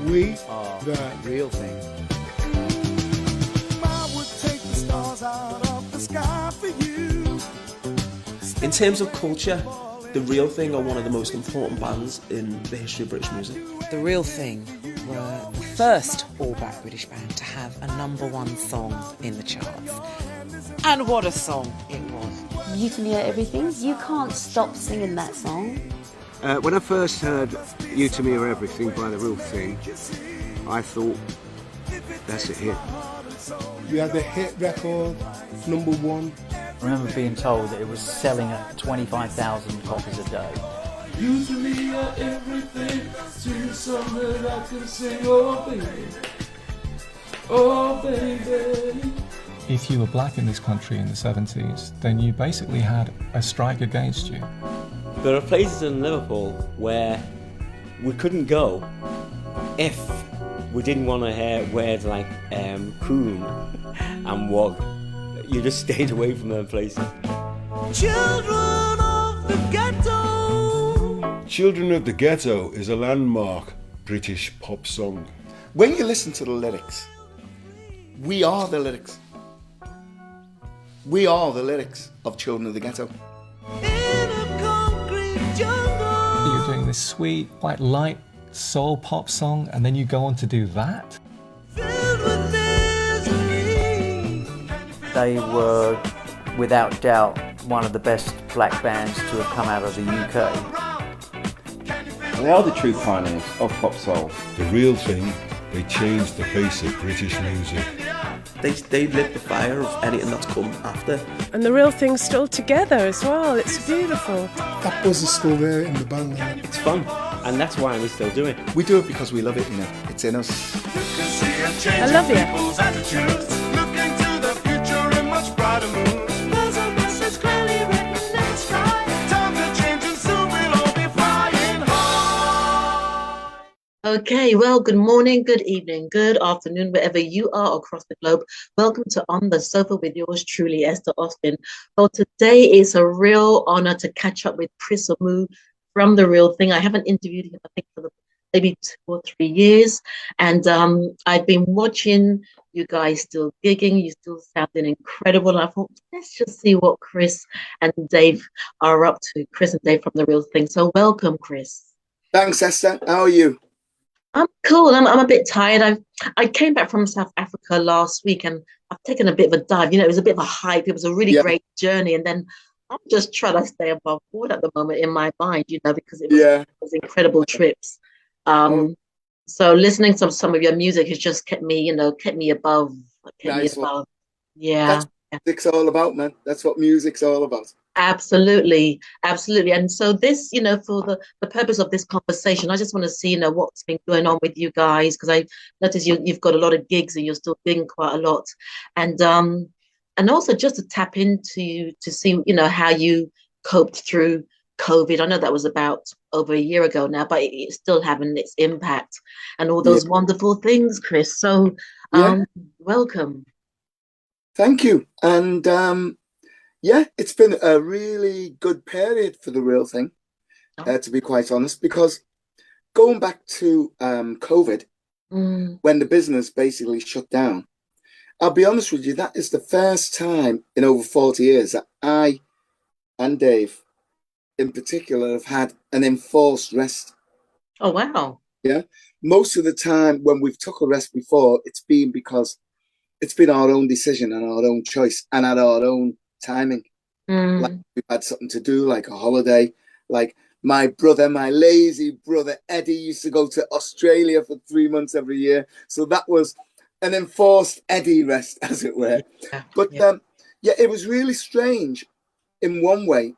We are the real thing. I would take the stars out of the sky for you. In terms of culture, The Real Thing are one of the most important bands in the history of British music. The Real Thing were the first all-black British band to have a #1 song in the charts. And what a song it was. You to Me Are Everything. You can't stop singing that song. When I first heard You to Me Are Everything by The Real Thing, I thought, that's a hit. We had the hit record, #1. I remember being told that it was selling at 25,000 copies a day. You to me are everything, sweet song that I can sing, oh baby, oh baby. If you were black in this country in the 70s, then you basically had a strike against you. There are places in Liverpool where we couldn't go if we didn't want to hear words like coon and wog. You just stayed away from them places. Children of the Ghetto. Children of the Ghetto is a landmark British pop song. When you listen to the lyrics, we are the lyrics. We are the lyrics of Children of the Ghetto. In a concrete jungle. You're doing this sweet, quite light soul pop song, and then you go on to do that? Filled with misery. They were, without doubt, one of the best black bands to have come out of the UK. They are the true pioneers of pop soul. The Real Thing, they changed the face of British music. They lit the fire of anything that's come after. And The Real Thing's still together as well. It's beautiful. That buzz is still there in the band now. It's fun, and that's why we still do it. We do it because we love it, you know. It's in us. I love you. Looking to the future in much brighter mood. There's a message clearly written in the sky. Times are changing, soon we'll all be flying high. Okay, well, good morning, good evening, good afternoon, wherever you are across the globe. Welcome to On the Sofa with yours truly, Esther Austin. Well, today is a real honor to catch up with Chris Amoo from The Real Thing. I haven't interviewed him, I think, for maybe 2 or 3 years. And I've been watching you guys still gigging. You still sounding incredible. And I thought, let's just see what Chris and Dave are up to. Chris and Dave from The Real Thing. So welcome, Chris. Thanks, Esther. How are you? I'm cool. I'm a bit tired. I came back from South Africa last week and I've taken a bit of a dive. You know, it was a bit of a hype. It was a really great journey. And then I'm just trying to stay above board at the moment in my mind, you know, because it was incredible trips. So listening to some of your music has just kept me, kept me above. Nice me above. one. Yeah. That's what music's all about, man. That's what music's all about. Absolutely. Absolutely. And so this, for the purpose of this conversation, I just want to see, what's been going on with you guys, because I notice you've got a lot of gigs and you're still gigging quite a lot. And also just to tap into to see, how you coped through COVID. I know that was about over a year ago now, but it's still having its impact and all those wonderful things, Chris. So welcome. Thank you. And it's been a really good period for The Real Thing, to be quite honest, because going back to COVID, when the business basically shut down, I'll be honest with you, that is the first time in over 40 years that I and Dave in particular have had an enforced rest. Oh, wow. Yeah. Most of the time when we've took a rest before, it's been because it's been our own decision and our own choice and at our own timing. Like we've had something to do, like a holiday. Like my lazy brother Eddie used to go to Australia for 3 months every year. So that was an enforced Eddie rest, as it were. But it was really strange in one way.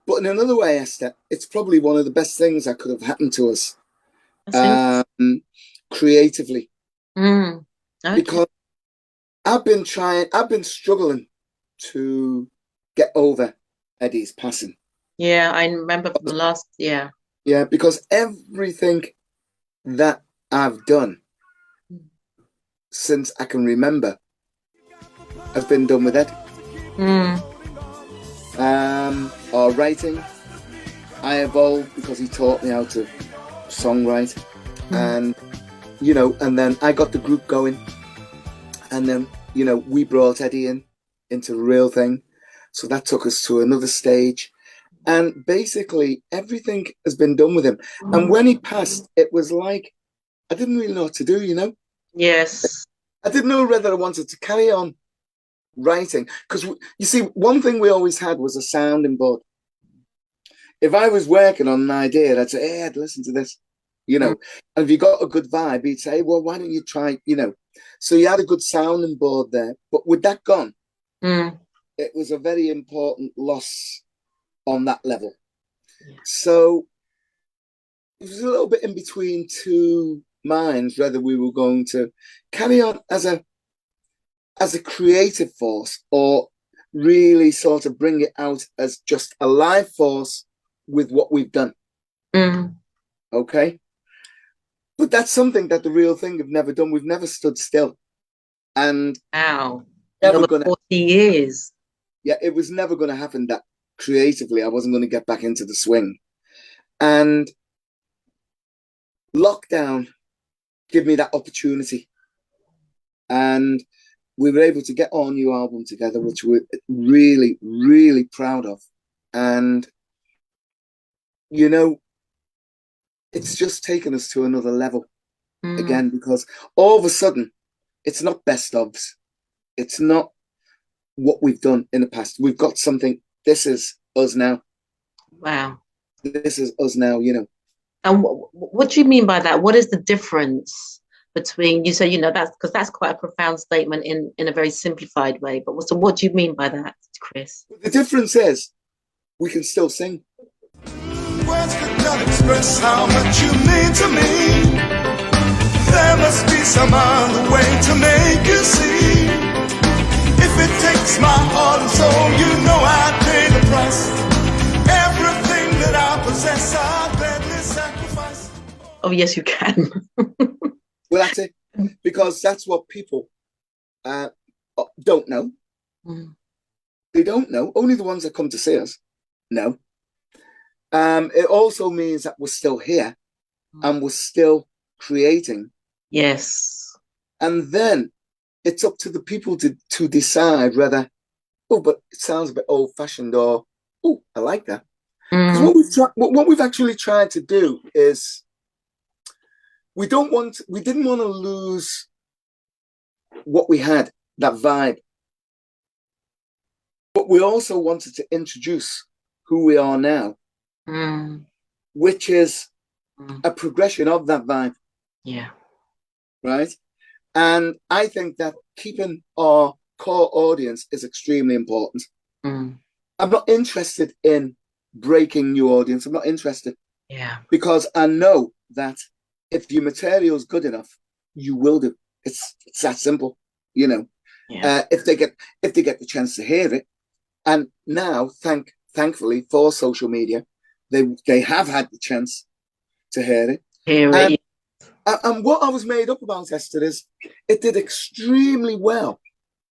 But in another way, Esther, it's probably one of the best things that could have happened to us creatively. Because I've been struggling to get over Eddie's passing. Yeah, I remember from the last, Yeah, because everything that I've done since I can remember has been done with Eddie. Or writing, I evolved because he taught me how to songwrite, and you know, and then I got the group going, and then, you know, we brought Eddie into the real thing. So that took us to another stage. And basically everything has been done with him. And when he passed, it was like, I didn't really know what to do, you know? Yes. I didn't know whether I wanted to carry on writing. Because, you see, one thing we always had was a sounding board. If I was working on an idea, I'd say, hey, I'd listen to this, you know. And if you got a good vibe, he'd say, well, why don't you try, you know. So you had a good sounding board there. But with that gone, it was a very important loss on that level. So it was a little bit in between two minds whether we were going to carry on as a creative force or really sort of bring it out as just a live force with what we've done. Okay, but that's something that the real thing have never done. We've never stood still, and wow, never gonna 40 years. Yeah, it was never going to happen that creatively I wasn't going to get back into the swing. And lockdown gave me that opportunity. And we were able to get our new album together, which we're really, really proud of. And, you know, it's just taken us to another level again, because all of a sudden, it's not best ofs. It's not what we've done in the past. We've got something. This is us now. Wow. This is us now, you know. And what do you mean by that? What is the difference between, you say, you know, that's because that's quite a profound statement in a very simplified way. But so what do you mean by that, Chris? The difference is we can still sing. Words could not express how much you mean to me. There must be some other way to make you see. If it takes my heart and soul, you know I'd pay the price. Everything that I possess, I'd gladly sacrifice. Oh, yes, you can. Well, that's it. Because that's what people don't know. They don't know. Only the ones that come to see us know. It also means that we're still here and we're still creating. Yes. And then it's up to the people to decide whether, oh, but it sounds a bit old-fashioned, or, oh, I like that. Because what we've actually tried to do is we didn't want to lose what we had, that vibe. But we also wanted to introduce who we are now, which is a progression of that vibe. Yeah. Right? And I think that keeping our core audience is extremely important. I'm not interested in breaking new audience. I'm not interested. Yeah. Because I know that if your material is good enough, you will do. It's that simple, you know. Yeah. If they get the chance to hear it, and now thankfully for social media, they have had the chance to hear it. And what I was made up about, Esther, is it did extremely well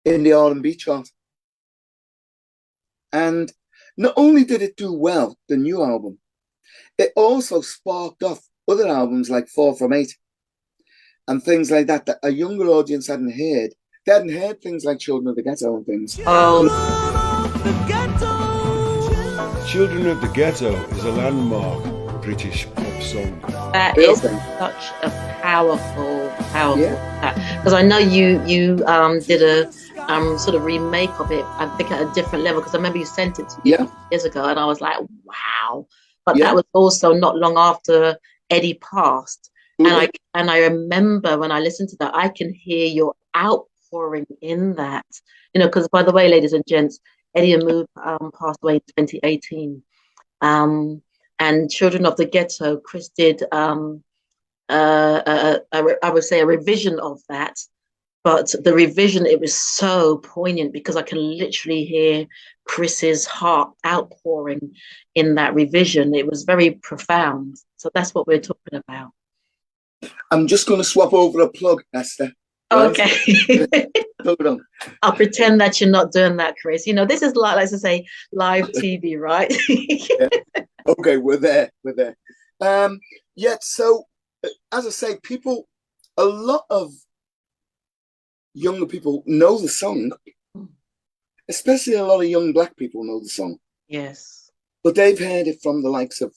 in the R&B chart. And not only did it do well, the new album, it also sparked off other albums like 4 from 8 and things like that a younger audience hadn't heard. They hadn't heard things like Children of the Ghetto and things. Children of the Ghetto is a landmark British pop song. That is such a powerful because I know you did a sort of remake of it, I think at a different level, because I remember you sent it to me years ago and I was like, wow. But that was also not long after Eddie passed. And I remember when I listened to that, I can hear your outpouring in that, you know, because by the way, ladies and gents, Eddie Amoo passed away in 2018. And Children of the Ghetto, Chris did, I would say, a revision of that. But the revision, it was so poignant because I can literally hear Chris's heart outpouring in that revision. It was very profound. So that's what we're talking about. I'm just going to swap over a plug, Esther. Okay. I'll pretend that you're not doing that, Chris. You know, this is like, let's say, live TV, right? Okay, we're there. So, as I say, people a lot of younger people know the song, especially a lot of young black people know the song. Yes. But they've heard it from the likes of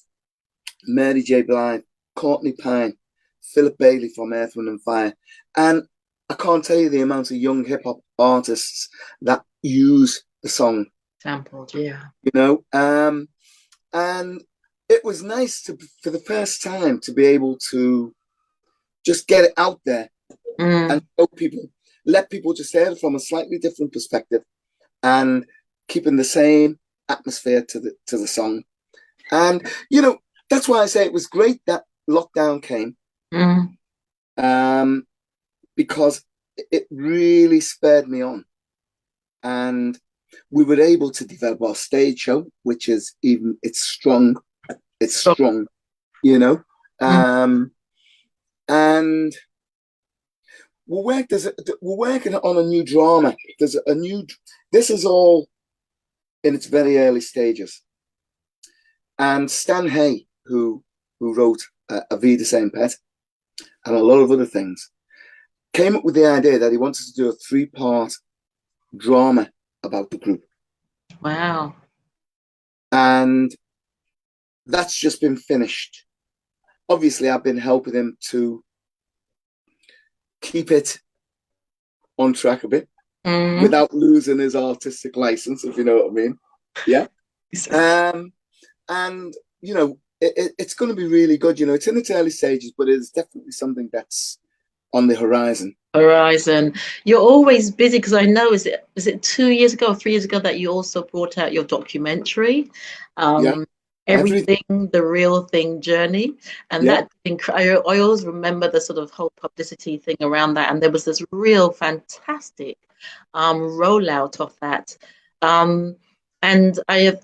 Mary J. Blige, Courtney Pine, Philip Bailey from Earth, Wind and Fire. And I can't tell you the amount of young hip hop artists that use the song. Sampled, yeah. You know, and it was nice to, for the first time, to be able to just get it out there and show people, let people just hear it from a slightly different perspective, and keeping the same atmosphere to the song. And you know, that's why I say it was great that lockdown came, because it really spurred me on, and we were able to develop our stage show, which is it's strong, you know, and we're working on a new drama. This is all in its very early stages. And Stan Hay, who wrote A Vida Saint Pet and a lot of other things, came up with the idea that he wanted to do a 3-part drama about the group. Wow. And that's just been finished. Obviously, I've been helping him to keep it on track a bit without losing his artistic license, if you know what I mean. Yeah. And, you know, it's going to be really good. You know, it's in its early stages, but it's definitely something that's on the horizon. You're always busy, because I know, is it 2 years ago or 3 years ago that you also brought out your documentary, Everything, the Real Thing Journey, and that I always remember the sort of whole publicity thing around that, and there was this real fantastic rollout of that. And I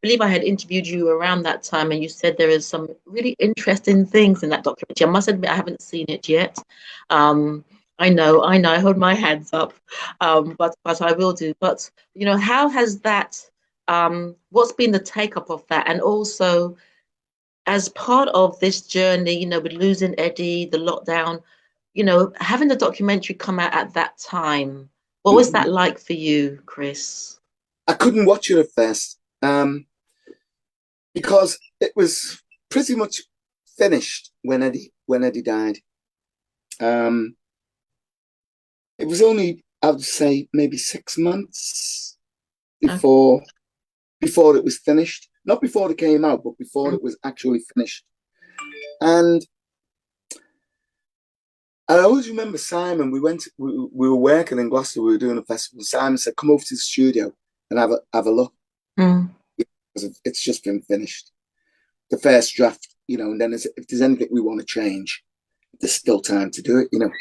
believe I had interviewed you around that time, and you said there is some really interesting things in that documentary. I must admit, I haven't seen it yet. I know, I hold my hands up, but I will do. But, you know, how has that, what's been the take-up of that? And also, as part of this journey, you know, with losing Eddie, the lockdown, you know, having the documentary come out at that time, what was that like for you, Chris? I couldn't watch it at first, because it was pretty much finished when Eddie died. It was only, I would say, maybe 6 months before it was finished. Not before it came out, but before it was actually finished. And I always remember Simon. We were working in Gloucester. We were doing a festival. Simon said, "Come over to the studio and have a look." Because it's just been finished, the first draft, you know. And then if there's anything we want to change, there's still time to do it, you know.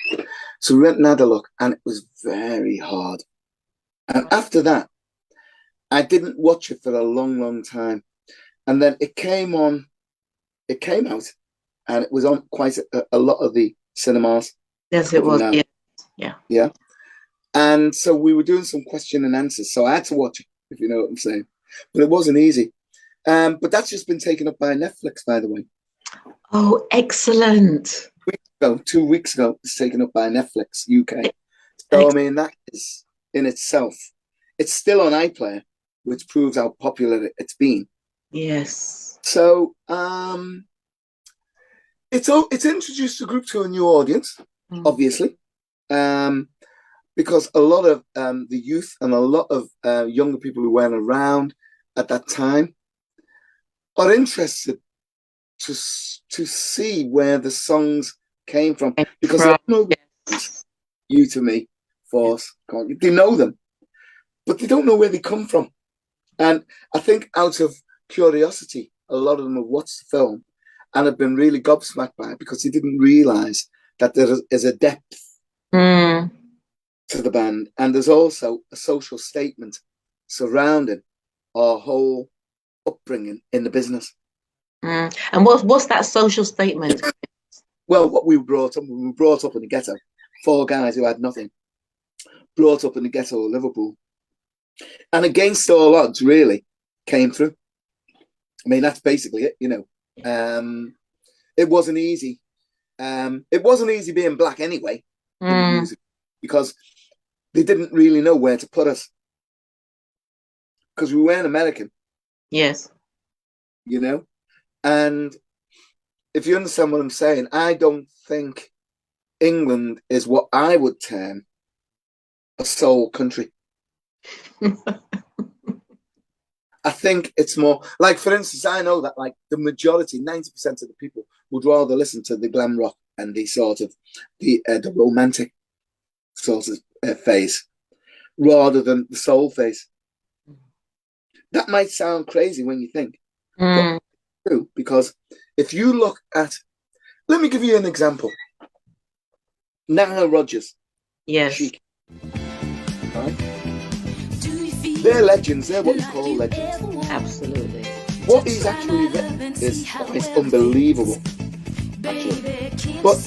So we went and had a look, and it was very hard. And after that, I didn't watch it for a long, long time. And then it came out, and it was on quite a lot of the cinemas. Yes, it was. Yeah. And so we were doing some question and answers. So I had to watch it, if you know what I'm saying. But it wasn't easy. But that's just been taken up by Netflix, by the way. Oh, excellent. 2 weeks ago, it's taken up by Netflix UK. So, I mean, that is in itself. It's still on iPlayer, which proves how popular it's been. Yes. So, it's introduced the group to a new audience, obviously, because a lot of the youth and a lot of younger people who weren't around at that time are interested to see where the songs came from, because they know You to Me, Force, they know them, but they don't know where they come from. And I think out of curiosity, a lot of them have watched the film and have been really gobsmacked by it, because they didn't realize that there is a depth to the band, and there's also a social statement surrounding our whole upbringing in the business. And what's that social statement? Well, what we were brought up in the ghetto. 4 guys who had nothing, brought up in the ghetto of Liverpool, and against all odds, really came through. I mean, that's basically it, you know. It wasn't easy. It wasn't easy being black anyway in Mm. music because they didn't really know where to put us because we weren't American, Yes. you know. And if you understand what I'm saying, I don't think England is what I would term a soul country. I think it's more like, for instance, I know that like the majority, 90% of the people would rather listen to the glam rock and the sort of the romantic sort of phase rather than the soul phase. That might sound crazy when you think, but it's true, because if you look at, let me give you an example. Nile Rodgers, yes, Chic, right? They're legends. They're what you call legends. Absolutely. What he's actually written is unbelievable, actually. But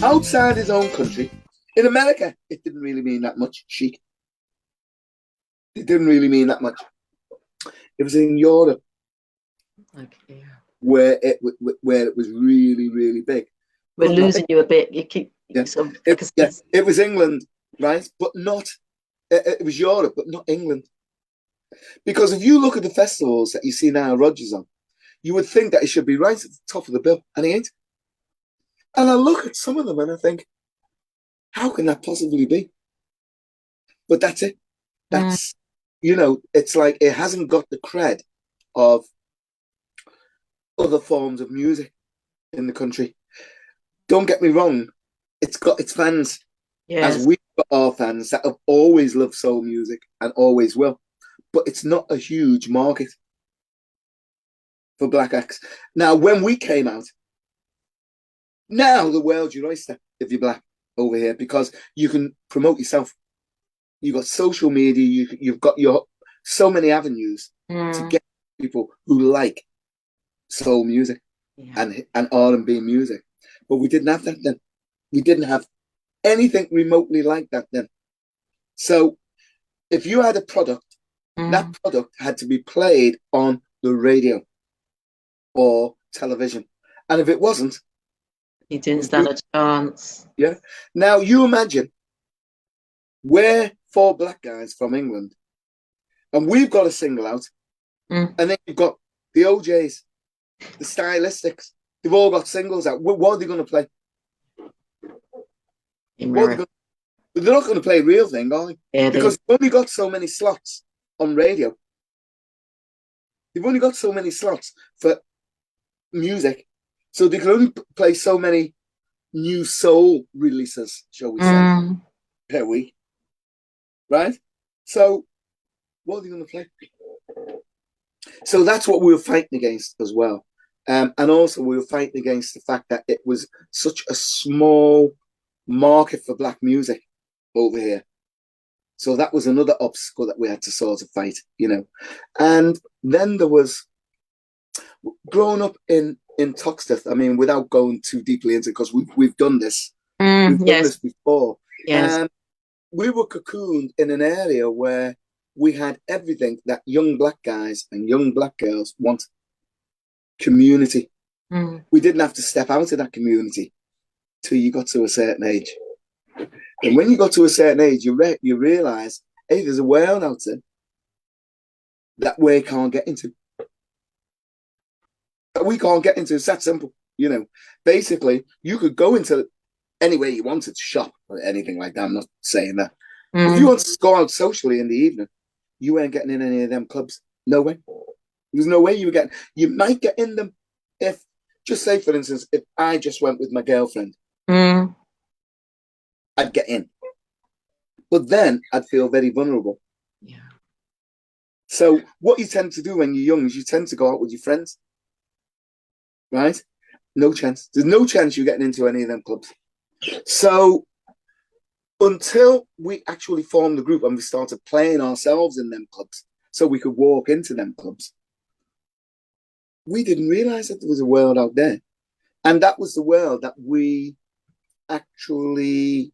outside his own country, in America, it didn't really mean that much. Chic. It didn't really mean that much. It was in Europe where it was really, really big. We're losing you a bit. You keep It was England, right? But not. It was Europe, but not England. Because if you look at the festivals that you see now Rodgers on, you would think that he should be right at the top of the bill, and he ain't. And I look at some of them and I think, how can that possibly be? But that's it. That's, you know, it's like it hasn't got the cred of other forms of music in the country. Don't get me wrong, it's got its fans. Yes. As we've got our fans that have always loved soul music and always will. But it's not a huge market for black acts. Now, when we came out, now the world's your oyster if you're black over here, because you can promote yourself. You've got social media, you've got so many avenues to get people who like soul music and R&B music. But we didn't have that then. We didn't have anything remotely like that then. So if you had a product, that product had to be played on the radio or television. And if it wasn't, you didn't stand a chance. Yeah. Now you imagine we're 4 black guys from England and we've got a single out, and then you've got the OJs, the Stylistics, they've all got singles out. What are they going to play? They're not going to play Real Thing, are they? Yeah, because they've only got so many slots on radio. They've only got so many slots for music. So they can only play so many new soul releases, shall we say, per week. Right? So what are they going to play? So that's what we were fighting against as well. And also we were fighting against the fact that it was such a small market for black music over here. So that was another obstacle that we had to sort of fight, you know. And then there was, growing up in Toxteth, I mean, without going too deeply into it, because we've done this. We've done this before. Yes. We were cocooned in an area where we had everything that young black guys and young black girls want. Community. We didn't have to step out of that community till you got to a certain age. And when you got to a certain age, you realize, hey, there's a world out there that we can't get into. That we can't get into. It's that simple, you know. Basically, you could go into anywhere you wanted to shop or anything like that. I'm not saying that. If you want to go out socially in the evening, you weren't getting in any of them clubs. No way. There's no way you were getting. You might get in them if, just say, for instance, if I just went with my girlfriend, I'd get in. But then I'd feel very vulnerable. Yeah. So what you tend to do when you're young is you tend to go out with your friends. Right? No chance. There's no chance you're getting into any of them clubs. So until we actually formed the group and we started playing ourselves in them clubs so we could walk into them clubs, we didn't realize that there was a world out there. And that was the world that we actually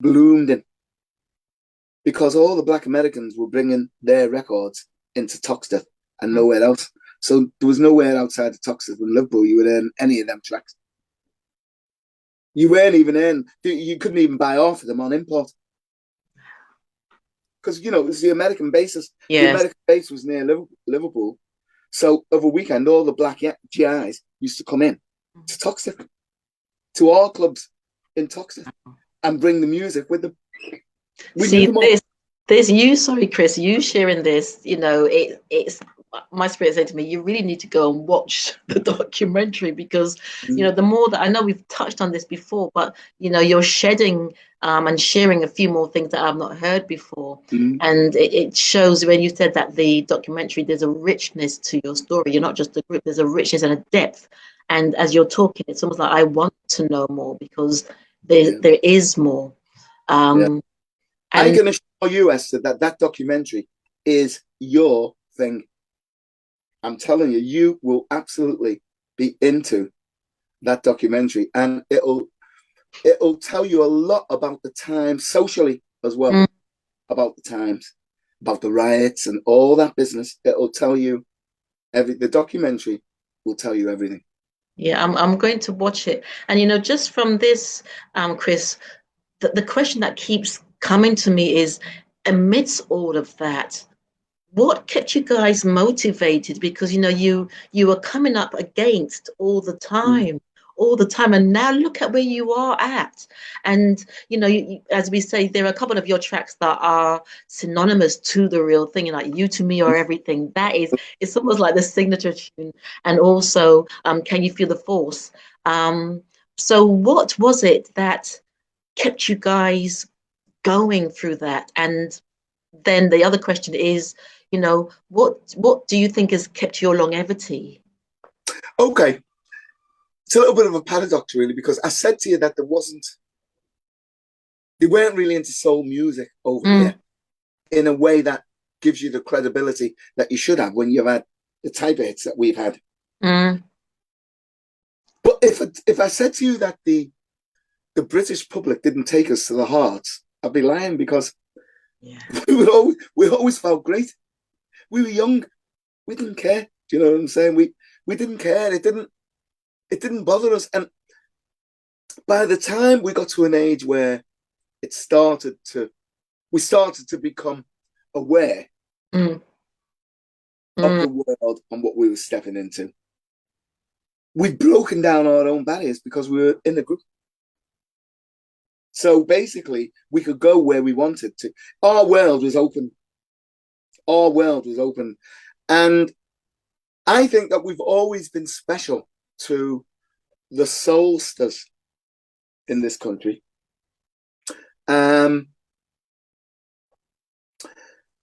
bloomed in. Because all the black Americans were bringing their records into Toxteth and nowhere else. So there was nowhere outside of Toxic and Liverpool you would earn any of them tracks. You weren't even in. You couldn't even buy half of them on import. Because, you know, it was the American basis. Yes. The American base was near Liverpool. So over a weekend, all the black GIs used to come in to Toxic, to our clubs in Toxic, and bring the music with them. See, this you, sorry, Chris, you sharing this, you know, it's my spirit said to me, you really need to go and watch the documentary because, you know, the more that I know we've touched on this before, but, you know, you're shedding and sharing a few more things that I've not heard before. And it shows when you said that the documentary, there's a richness to your story. You're not just a group, there's a richness and a depth. And as you're talking, it's almost like I want to know more because there is more. I'm going to show you, Esther, that documentary is your thing. I'm telling you, you will absolutely be into that documentary, and it'll tell you a lot about the times socially as well, about the times, about the riots and all that business. It'll tell you the documentary will tell you everything. Yeah, I'm going to watch it. And, you know, just from this, Chris, the question that keeps coming to me is, amidst all of that, what kept you guys motivated? Because, you know, you were coming up against all the time. And now look at where you are at. And, you know, as we say, there are a couple of your tracks that are synonymous to the real thing, like You to Me or Everything. That is, it's almost like the signature tune. And also, Can You Feel the Force? So what was it that kept you guys going through that? And then the other question is, you know, what do you think has kept your longevity? Okay. It's a little bit of a paradox, really, because I said to you that they weren't really into soul music over here in a way that gives you the credibility that you should have when you've had the type of hits that we've had. But if I said to you that the British public didn't take us to the heart, I'd be lying, because we always felt great. We were young. We didn't care. Do you know what I'm saying? We didn't care. It didn't bother us. And by the time we got to an age where we started to become aware of the world and what we were stepping into, we'd broken down our own barriers because we were in a group. So basically, we could go where we wanted to. Our world was open. And I think that we've always been special to the soulsters in this country. So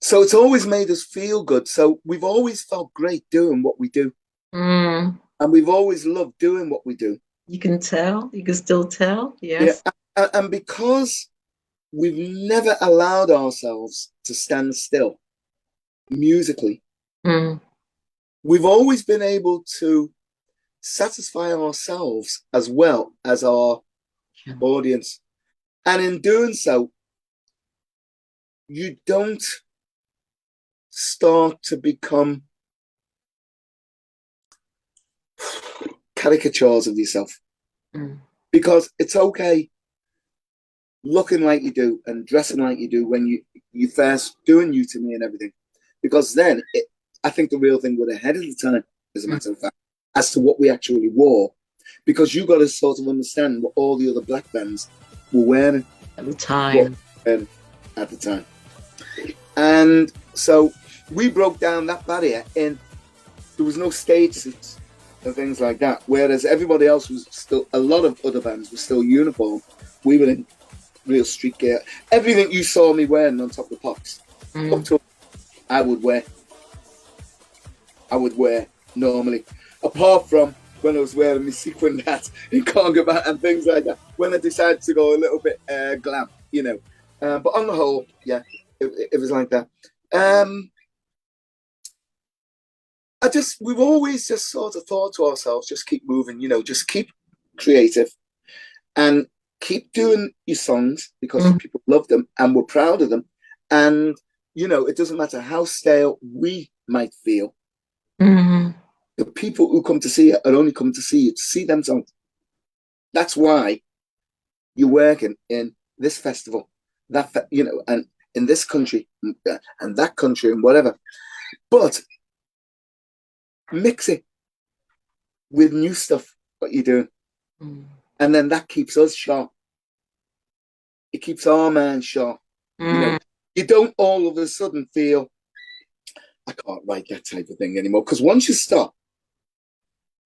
it's always made us feel good. So we've always felt great doing what we do. And we've always loved doing what we do. You can tell. You can still tell. Yes. Yeah. And because we've never allowed ourselves to stand still musically, we've always been able to satisfy ourselves as well as our audience. And in doing so, you don't start to become caricatures of yourself. Because it's okay looking like you do and dressing like you do when you first doing You to Me and everything. Because then I think the real thing was ahead of the time, as a matter of fact, as to what we actually wore. Because you got to sort of understand what all the other black bands were wearing at the time. And so we broke down that barrier in there was no stage seats and things like that. Whereas everybody else was still, a lot of other bands were still uniform. We were in real street gear. Everything you saw me wearing on top of the pops, up to I would wear normally. Apart from when I was wearing my sequin hat in conga bat and things like that. When I decided to go a little bit glam, you know. But on the whole, yeah, it was like that. We've always just sort of thought to ourselves, just keep moving, you know, just keep creative and keep doing your songs because people love them and we're proud of them. And, you know, it doesn't matter how stale we might feel. The people who come to see it are only coming to see you, to see them songs. That's why you're working in this festival, and in this country, and that country, and whatever. But mix it with new stuff, what you're doing. And then that keeps us sharp. It keeps our mind sharp. You don't all of a sudden feel, I can't write that type of thing anymore. Because once you stop,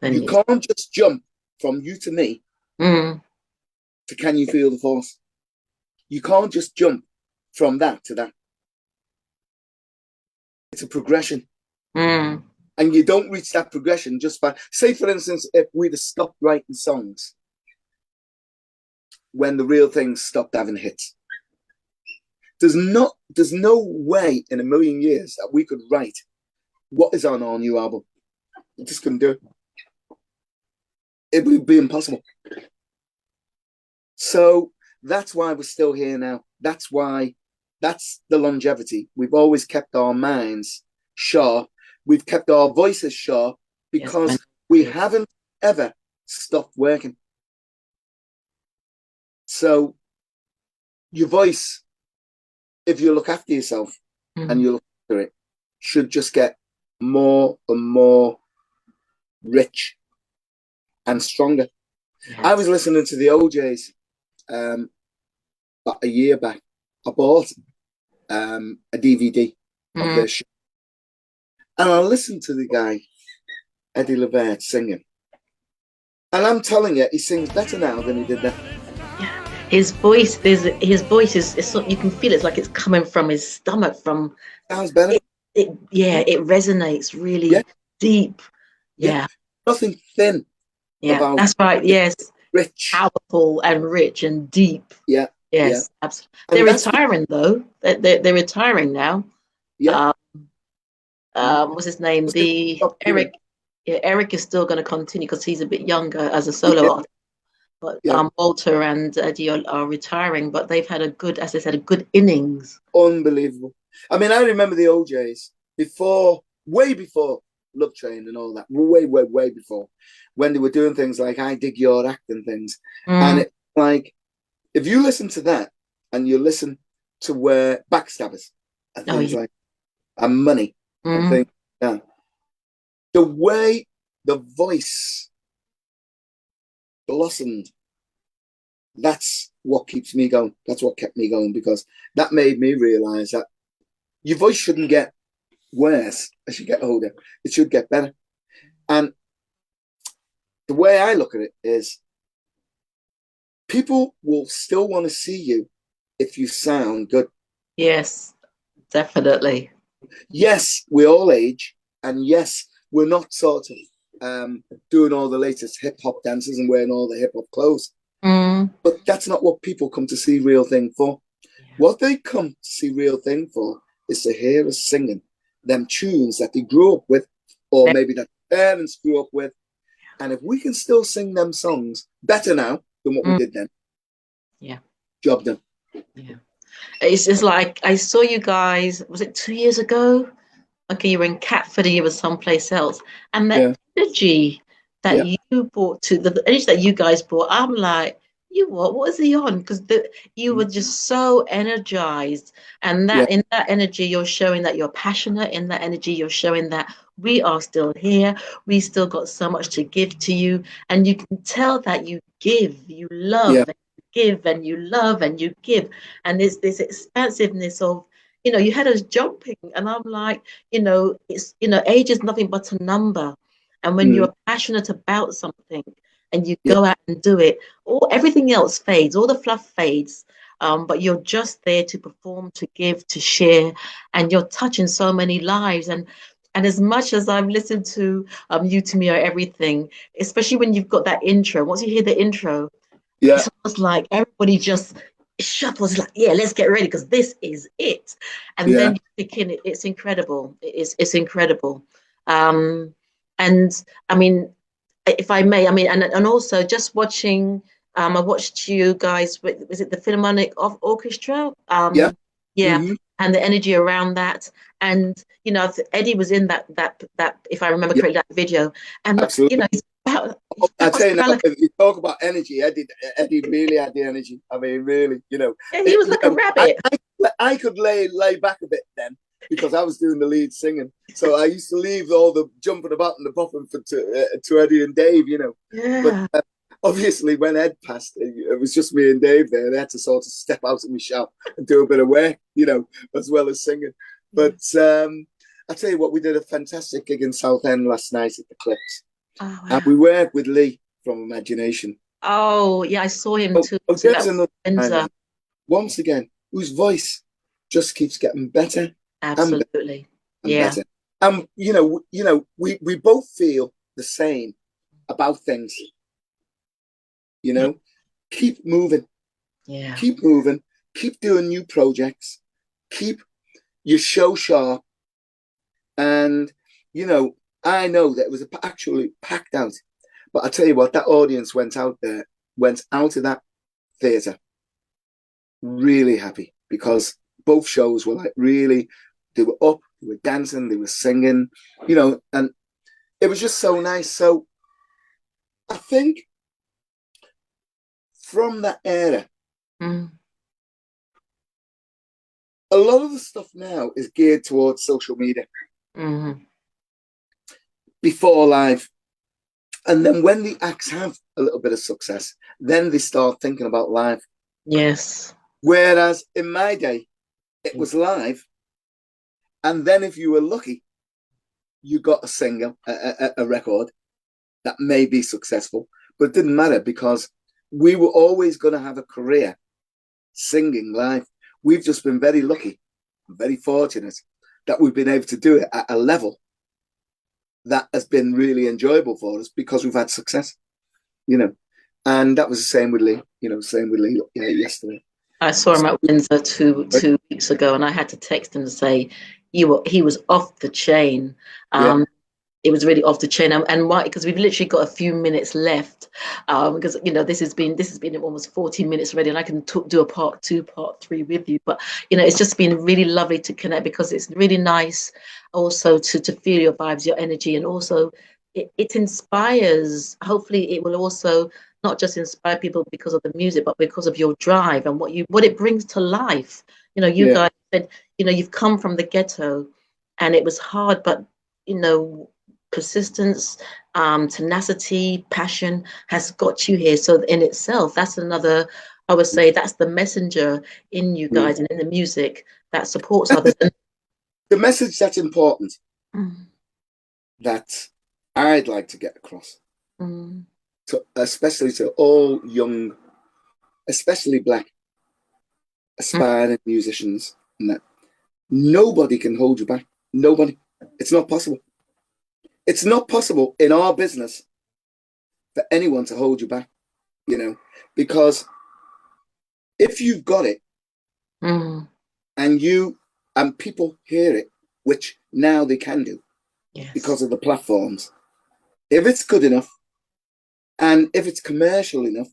you can't just jump from You to Me to Can You Feel the Force. You can't just jump from that to that. It's a progression. And you don't reach that progression just by, say, for instance, if we'd have stopped writing songs when The Real Thing stopped having hits. There's no way in a million years that we could write what is on our new album. We just couldn't do it. It would be impossible. So that's why we're still here now. That's the longevity. We've always kept our minds sharp. We've kept our voices sharp because we haven't ever stopped working. So your voice, if you look after yourself and you look after it, should just get more and more rich and stronger. I was listening to the OJs about a year back. I bought a DVD of their show. And I listened to the guy, Eddie Levert, singing. And I'm telling you, he sings better now than he did then. His voice is you can feel it's like it's coming from his stomach. Sounds better. It resonates really deep. Yeah. Nothing thin. Yeah, that's right. Yes. Rich. Powerful and rich and deep. Yeah. Yes, absolutely. They're retiring though. They're retiring now. Yeah. What's his name? Eric. Yeah, Eric is still going to continue because he's a bit younger as a solo artist. But Walter and Eddie are retiring, but they've had as I said, a good innings. Unbelievable. I mean, I remember the OJs way before Love Train and all that, way before, when they were doing things like I Dig Your Act and things. And it's like, if you listen to that and you listen to where Backstabbers and things like, and Money and things like that, the way the voice blossomed, that's what keeps me going. That's what kept me going, because that made me realize that your voice shouldn't get worse as you get older. It should get better. And the way I look at it is, people will still want to see you if you sound good. Yes, definitely. Yes, we all age, and yes, we're not sort of doing all the latest hip hop dances and wearing all the hip hop clothes. But that's not what people come to see Real Thing for. What they come to see Real Thing for is to hear us singing them tunes that they grew up with, or maybe that parents grew up with. And if we can still sing them songs better now than what we did then, job done. Yeah, it's just like I saw you guys. Was it 2 years ago? Okay, you were in Catford and you were someplace else, and that energy that you brought to the energy that you guys brought, I'm like, what is he on? Because you were just so energized, and that in that energy you're showing that you're passionate. In that energy you're showing that we are still here. We still got so much to give to you, and you can tell that you give, you love, and you give, and you love, and you give, and there's this expansiveness of, you had us jumping, and I'm like, it's, age is nothing but a number. And when you're passionate about something and you go out and do it, everything else fades, all the fluff fades. But you're just there to perform, to give, to share, and you're touching so many lives. And as much as I've listened to You to Me Are Everything, especially when you've got that intro, once you hear the intro, it's almost like everybody just shuffles, like, let's get ready because this is it. And then you pick in, it's incredible. It's incredible. And I mean, if I may, and also just watching, I watched you guys with, was it the Philharmonic Orchestra? and the energy around that. And you know, Eddie was in that if I remember correctly, that video. And you Absolutely. know, I tell you now, if you talk about energy, Eddie really had the energy. I mean, really, you know. Yeah, he was like a rabbit. I could lay back a bit then because I was doing the lead singing. So I used to leave all the jumping about and the bopping to Eddie and Dave, you know. Yeah. But obviously, when Ed passed, it was just me and Dave there. They had to sort of step out of my shell and do a bit of work, you know, as well as singing. But I tell you what, we did a fantastic gig in Southend last night at the Clips. Oh, wow. And we worked with Lee from Imagination. Oh, yeah, I saw him too. There's another time, once again, whose voice just keeps getting better. Absolutely. And better. You know, we both feel the same about things. You know, keep moving. Yeah. Keep moving. Keep doing new projects. Keep your show sharp. And, you know, I know that it was actually packed out. But I tell you what, that audience went out of that theatre really happy because both shows were like really, they were up, they were dancing, they were singing, you know, and it was just so nice. So I think from that era, a lot of the stuff now is geared towards social media. Before live. And then when the acts have a little bit of success, then they start thinking about live. Yes. Whereas in my day, it was live. And then if you were lucky, you got a single, a record that may be successful. But it didn't matter because we were always going to have a career singing live. We've just been very lucky, very fortunate that we've been able to do it at a level that has been really enjoyable for us because we've had success, you know. And that was the same with Lee, you know, yesterday. I saw him at Windsor two weeks ago, and I had to text him to say he was off the chain. It was really off the chain, and why? Because we've literally got a few minutes left. Because you know this has been almost 40 minutes already, and I can do a part 2, part 3 with you. But you know, it's just been really lovely to connect because it's really nice also to feel your vibes, your energy, and also it inspires. Hopefully, it will also not just inspire people because of the music, but because of your drive and what it brings to life. You know, you guys said, you know, you've come from the ghetto, and it was hard, but you know, persistence, tenacity, passion has got you here. So in itself, that's another, I would say, that's the messenger in you guys and in the music that supports others. The message that's important that I'd like to get across, especially to all young, especially Black aspiring musicians, and that nobody can hold you back. Nobody. It's not possible. It's not possible in our business for anyone to hold you back, you know, because if you've got it and people hear it, which now they can do because of the platforms, if it's good enough and if it's commercial enough,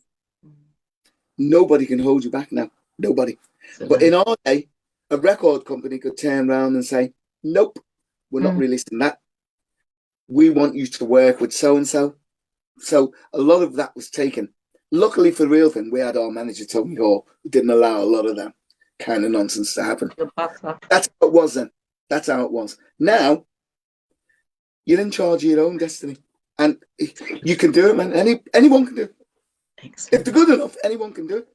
nobody can hold you back now. Nobody. But in our day, a record company could turn around and say, nope, we're not releasing that. We want you to work with so-and-so. So a lot of that was taken. Luckily for Real Thing, we had our manager, Tony Hall, who didn't allow a lot of that kind of nonsense to happen. That's how it was then. That's how it was. Now, you're in charge of your own destiny. And you can do it, man. Anyone can do it. Excellent. If they're good enough, anyone can do it.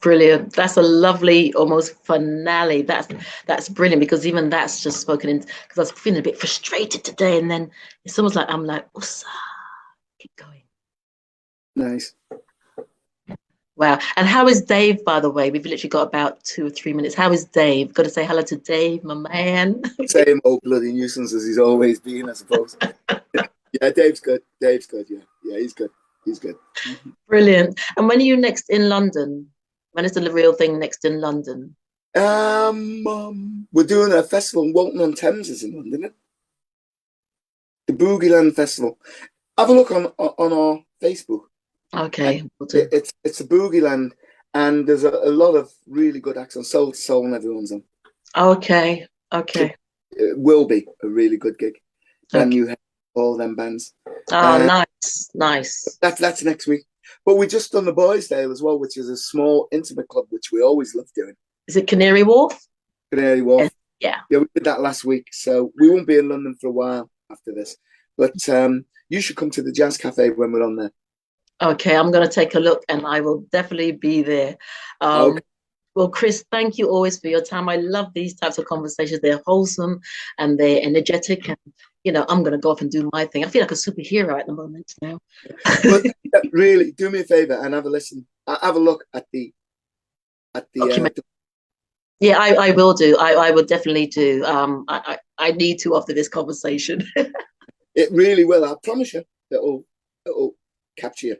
Brilliant. That's a lovely almost finale. That's brilliant because even that's just spoken in, because I was feeling a bit frustrated today, and then it's almost like I'm like, keep going. Nice. Wow. And how is Dave, by the way? We've literally got about 2 or 3 minutes. How is Dave? Got to say hello to Dave, my man. Same old bloody nuisance as he's always been, I suppose. Yeah, Dave's good. Dave's good, yeah. Yeah, he's good. He's good. Brilliant. And when are you next in London? When is the Real Thing next in London? We're doing a festival in Walton-on-Thames is in London, isn't it? The Boogieland Festival. Have a look on our Facebook. Okay. It's a Boogieland, and there's a lot of really good acts on Soul to Soul, and everyone's on. Okay. It will be a really good gig. Brand new, all them bands. Oh, nice. That's next week. But we just done the Boys' Day as well, which is a small, intimate club, which we always love doing. Is it Canary Wharf? Canary Wharf. Yeah, we did that last week, so we won't be in London for a while after this. But you should come to the Jazz Cafe when we're on there. Okay, I'm going to take a look, and I will definitely be there. Okay. Well, Chris, thank you always for your time. I love these types of conversations. They're wholesome and they're energetic. And, I'm going to go off and do my thing. I feel like a superhero at the moment now. But really, do me a favor and have a listen. Have a look at the Yeah, I will do. I will definitely do. I need to after this conversation. It really will. I promise you, it'll capture you.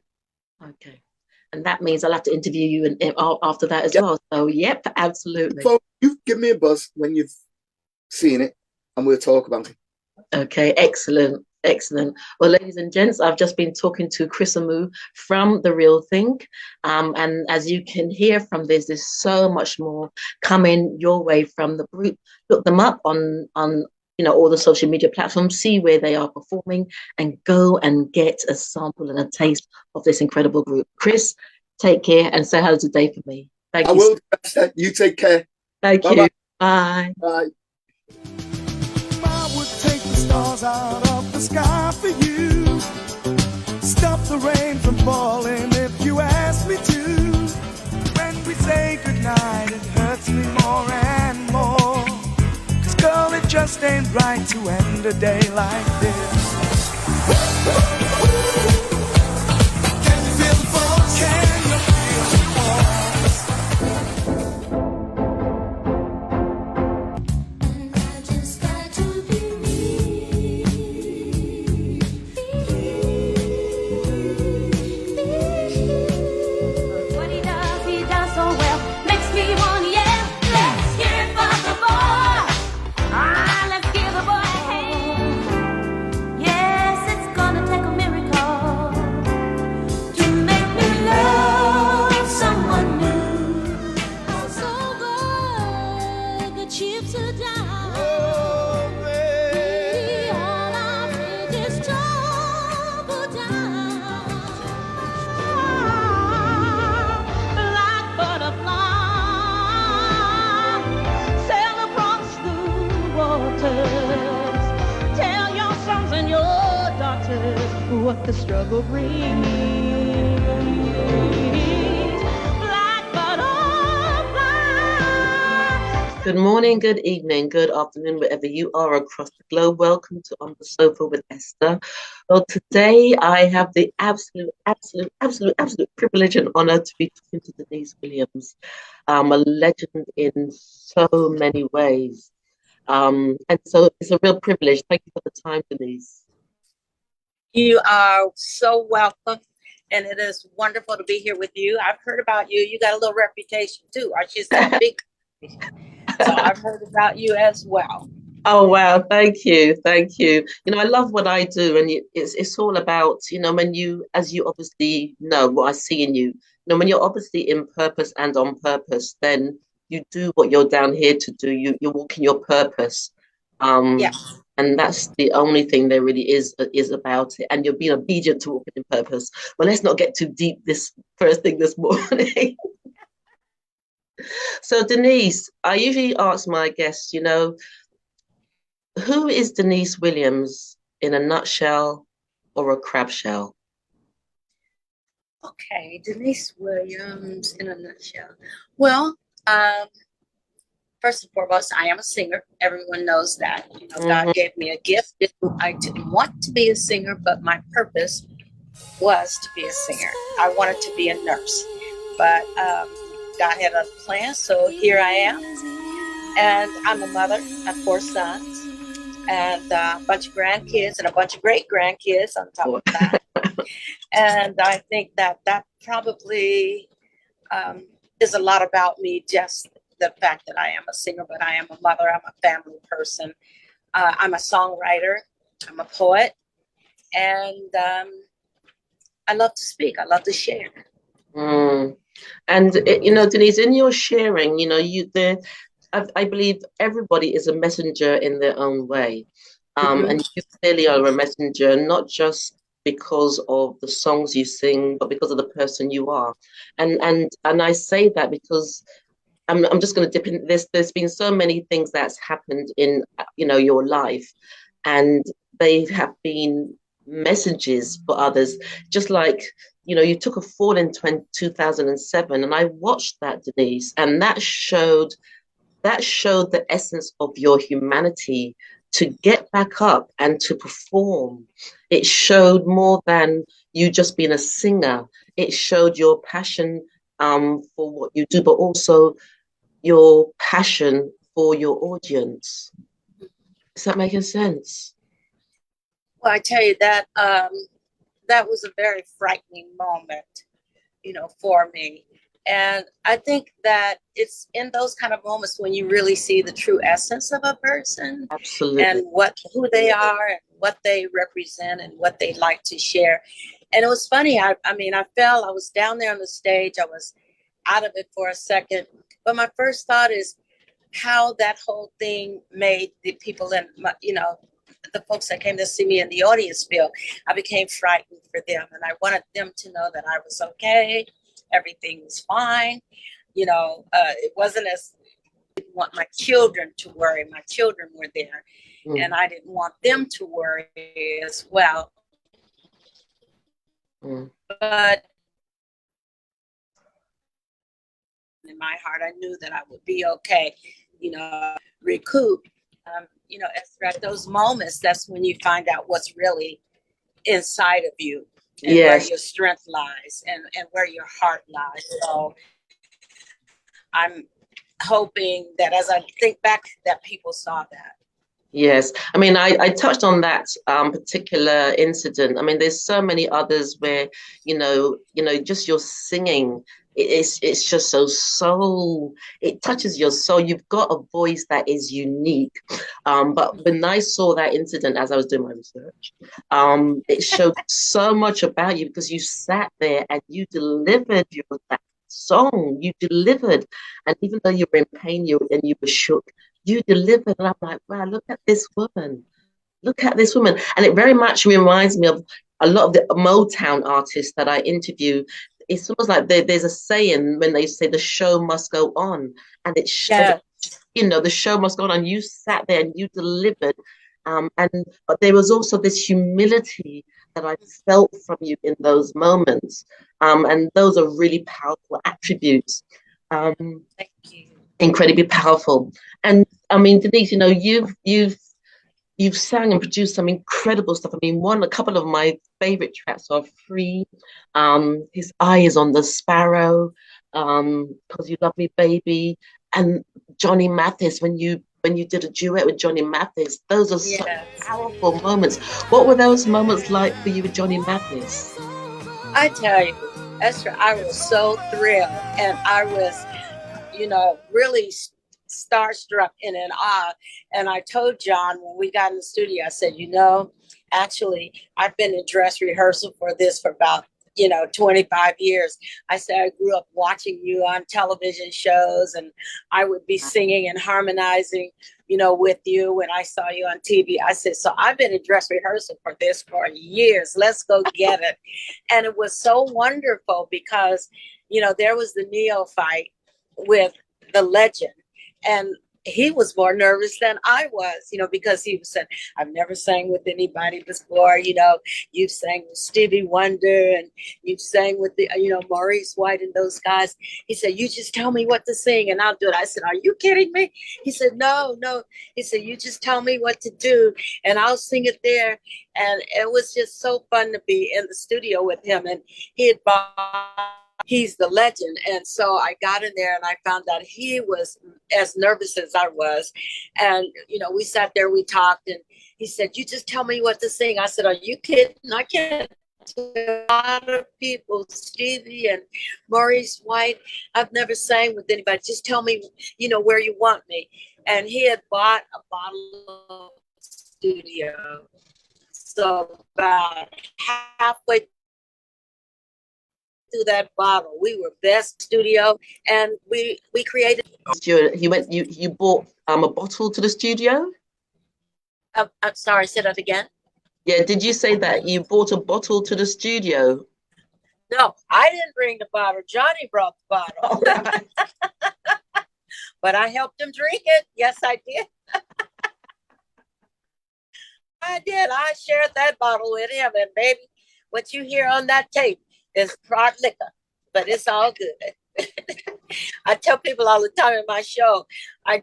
Okay. And that means I'll have to interview you and after that as well. So, yep, absolutely. So you give me a buzz when you've seen it, and we'll talk about it. Okay, excellent. Well, ladies and gents, I've just been talking to Chris Amoo from The Real Thing. And as you can hear from this, there's so much more coming your way from the group. Look them up on all the social media platforms, see where they are performing, and go and get a sample and a taste of this incredible group. Chris, take care and say hello today for me. Thank you. I will, Esther. You take care. Thank you. Bye. Bye. I would take the stars out of the sky for you. Stop the rain from falling if you ask me to. When we say goodnight, it hurts me more and more. Girl, it just ain't right to end a day like this. Can you feel the force? Can you feel the force? I just got to be me. What he does so well, makes me want to yell. Let's hear it for the boy. Let's give the boy a hand. Yes, it's gonna take a miracle to make me love someone new. I'm so good, the chips are down. The all I need is trouble down. Black butterfly, sail across the waters. Tell your sons and your daughters what the struggle brings. Black butterfly. Good morning, good evening, good afternoon, wherever you are across the globe. Welcome to On the Sofa with Esther. Well, today I have the absolute privilege and honor to be talking to Deniece Williams, a legend in so many ways. And so it's a real privilege. Thank you for the time, Deniece. You are so welcome, and it is wonderful to be here with you. I've heard about you. You got a little reputation too. I should say a big. So I've heard about you as well. Oh wow, thank you. I love what I do, and it's all about when as you obviously know what I see in you. When you're obviously in purpose and on purpose, then you do what you're down here to do. You walk in your purpose, Yes. and that's the only thing there really is about it. And you're being obedient to walking in purpose. Well, let's not get too deep this first thing this morning. So Deniece, I usually ask my guests, who is Deniece Williams in a nutshell or a crab shell? Okay, Deniece Williams in a nutshell. Well, first and foremost, I am a singer. Everyone knows that. God gave me a gift. I didn't want to be a singer, but my purpose was to be a singer. I wanted to be a nurse, but God had other plans, so here I am. And I'm a mother of 4 sons and a bunch of grandkids and a bunch of great-grandkids on top of that. And I think that probably is a lot about me, just the fact that I am a singer, but I am a mother, I'm a family person. I'm a songwriter, I'm a poet, and I love to speak, I love to share. And Deniece, in your sharing, I believe everybody is a messenger in their own way. And you clearly are a messenger, not just because of the songs you sing, but because of the person you are. And I say that because I'm just going to dip in this. There's been so many things that's happened in your life, and they have been messages for others. Just like you took a fall in 2007, and I watched that, Deniece, and that showed the essence of your humanity to get back up and to perform. It showed more than you just being a singer. It showed your passion for what you do, but also your passion for your audience. Is that making sense? Well, I tell you that that was a very frightening moment, for me. And I think that it's in those kind of moments when you really see the true essence of a person. Absolutely. And who they are and what they represent and what they like to share. And it was funny. I was down there on the stage. I was out of it for a second. But my first thought is how that whole thing made the people the folks that came to see me in the audience feel. I became frightened for them, and I wanted them to know that I was okay. Everything was fine. It wasn't as I didn't want my children to worry. My children were there, and I didn't want them to worry as well. But in my heart, I knew that I would be okay. Recoup. Esther, at those moments, that's when you find out what's really inside of you and where your strength lies and where your heart lies. So I'm hoping that as I think back that people saw that. Yes, I mean, I touched on that particular incident. I mean, there's so many others where, just your singing, it's just so it touches your soul. You've got a voice that is unique. But when I saw that incident as I was doing my research, it showed so much about you because you sat there and you delivered that song. You delivered, and even though you were in pain, you were shook. You delivered, and I'm like, wow, look at this woman. Look at this woman. And it very much reminds me of a lot of the Motown artists that I interview. It's almost like there's a saying when they say the show must go on. And it shows, the show must go on. And you sat there and you delivered. But there was also this humility that I felt from you in those moments. And those are really powerful attributes. Thank you. Incredibly powerful. And I mean, Deniece, you've sang and produced some incredible stuff. I mean, a couple of my favorite tracks are Free, His Eye is on the Sparrow, Cause You Love Me Baby, and Johnny Mathis, when you did a duet with Johnny Mathis. Those are such powerful moments. What were those moments like for you with Johnny Mathis? I tell you, Esther, I was so thrilled, and I was really starstruck and in awe. And I told John when we got in the studio, I said, actually, I've been in dress rehearsal for this for about, 25 years. I said, I grew up watching you on television shows, and I would be singing and harmonizing, with you when I saw you on TV. I said, so I've been in dress rehearsal for this for years. Let's go get it. And it was so wonderful because, there was the neophyte with the legend, and he was more nervous than I was, because he said, I've never sang with anybody before. You've sang with Stevie Wonder and you've sang with the, Maurice White and those guys. He said, you just tell me what to sing and I'll do it. I said, are you kidding me? He said, no. He said, you just tell me what to do and I'll sing it there. And it was just so fun to be in the studio with him. And he's the legend. And so I got in there and I found out he was as nervous as I was. And, we sat there, we talked, and he said, you just tell me what to sing. I said, are you kidding? I can't. A lot of people, Stevie and Maurice White, I've never sang with anybody. Just tell me, where you want me. And he had bought a bottle of studio. So about halfway through that bottle. We were best studio, and we created. Stuart, you bought a bottle to the studio? I'm sorry, say that again. Yeah, did you say that you bought a bottle to the studio? No, I didn't bring the bottle. Johnny brought the bottle. But I helped him drink it. Yes, I did. I did. I shared that bottle with him. And baby, what you hear on that tape is hard liquor. But it's all good. I tell people all the time in my show, I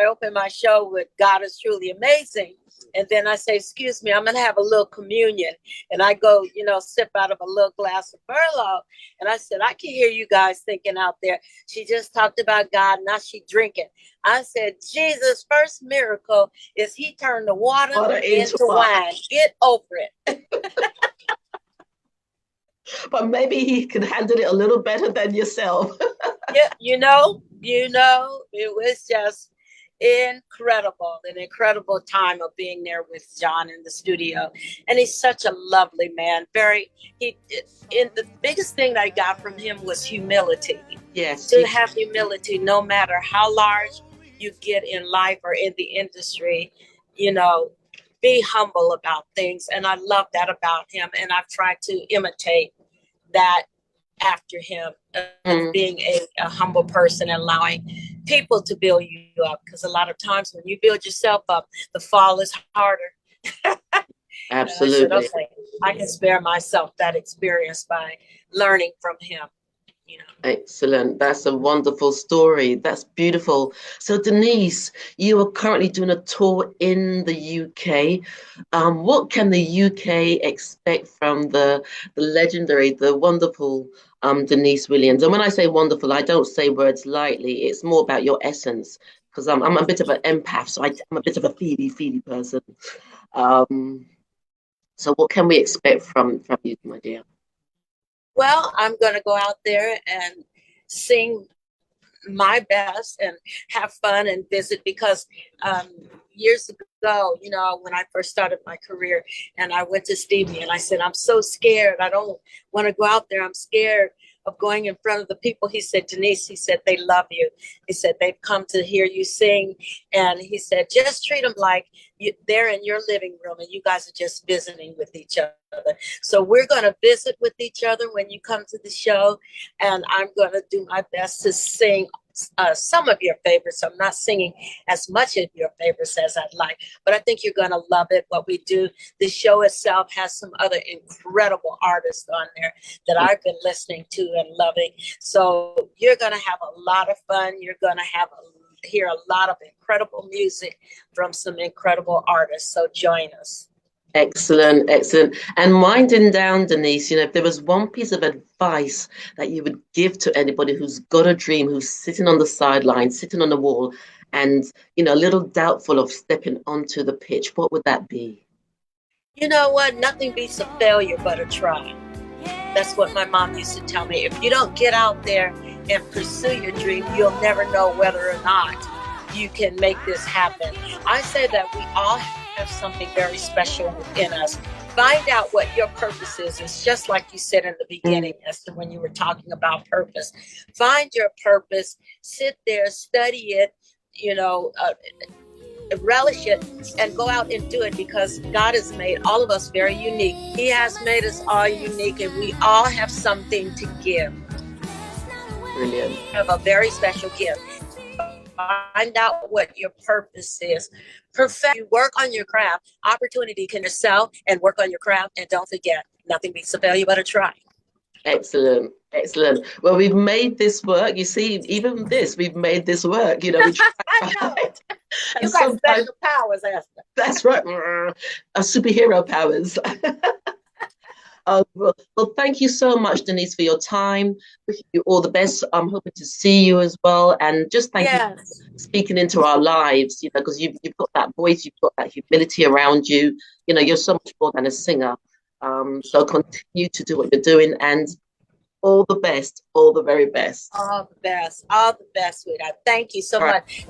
open my show with God is truly amazing. And then I say, excuse me, I'm going to have a little communion. And I go, sip out of a little glass of Merlot. And I said, I can hear you guys thinking out there, she just talked about God, now she drinking. I said, Jesus' first miracle is he turned the water into wine. Get over it. But maybe he can handle it a little better than yourself. Yeah, it was just incredible, an incredible time of being there with John in the studio. And he's such a lovely man. The biggest thing I got from him was humility. Yes. To have humility, no matter how large you get in life or in the industry, be humble about things. And I love that about him. And I've tried to imitate that after him, being a humble person and allowing people to build you up. Because a lot of times when you build yourself up, the fall is harder. Absolutely. I said, okay, I can spare myself that experience by learning from him. Excellent. That's a wonderful story. That's beautiful. So Deniece, you are currently doing a tour in the UK. What can the UK expect from the legendary, the wonderful Deniece Williams? And when I say wonderful, I don't say words lightly. It's more about your essence, because I'm a bit of an empath, so I'm a bit of a feely person. So what can we expect from you, my dear? Well, I'm going to go out there and sing my best and have fun and visit, because years ago, when I first started my career, and I went to Stevie and I said, I'm so scared. I don't want to go out there. I'm scared of going in front of the people. He said, Deniece, he said, they love you. He said, they've come to hear you sing. And he said, just treat them like they're in your living room and you guys are just visiting with each other. So we're going to visit with each other when you come to the show. And I'm going to do my best to sing some of your favorites. I'm not singing as much of your favorites as I'd like, but I think you're going to love it, what we do. The show itself has some other incredible artists on there that I've been listening to and loving. So you're going to have a lot of fun. You're going to hear a lot of incredible music from some incredible artists. So join us. Excellent. And winding down, Deniece, if there was one piece of advice that you would give to anybody who's got a dream, who's sitting on the sideline, sitting on the wall, and, a little doubtful of stepping onto the pitch, what would that be? You know what? Nothing beats a failure but a try. That's what my mom used to tell me. If you don't get out there and pursue your dream, you'll never know whether or not you can make this happen. I say that we all have something very special within us. Find out what your purpose is. It's just like you said in the beginning, Esther, when you were talking about purpose. Find your purpose, sit there, study it, relish it, and go out and do it, because God has made all of us very unique. He has made us all unique, and we all have something to give. Brilliant. We have a very special gift. Find out what your purpose is. Perfect. You work on your craft. Opportunity can yourself and work on your craft. And don't forget, nothing beats a failure but a try. Excellent. Well, we've made this work. You see, even this, we've made this work. We I know. You got special powers, Esther. That's right. Superhero powers. Well, thank you so much, Deniece, for your time. Wishing you all the best. I'm hoping to see you as well. And just thank you for speaking into our lives, because you've got that voice, you've got that humility around you. You're so much more than a singer. So continue to do what you're doing, and all the best, all the very best. All the best, sweetheart. Thank you so much.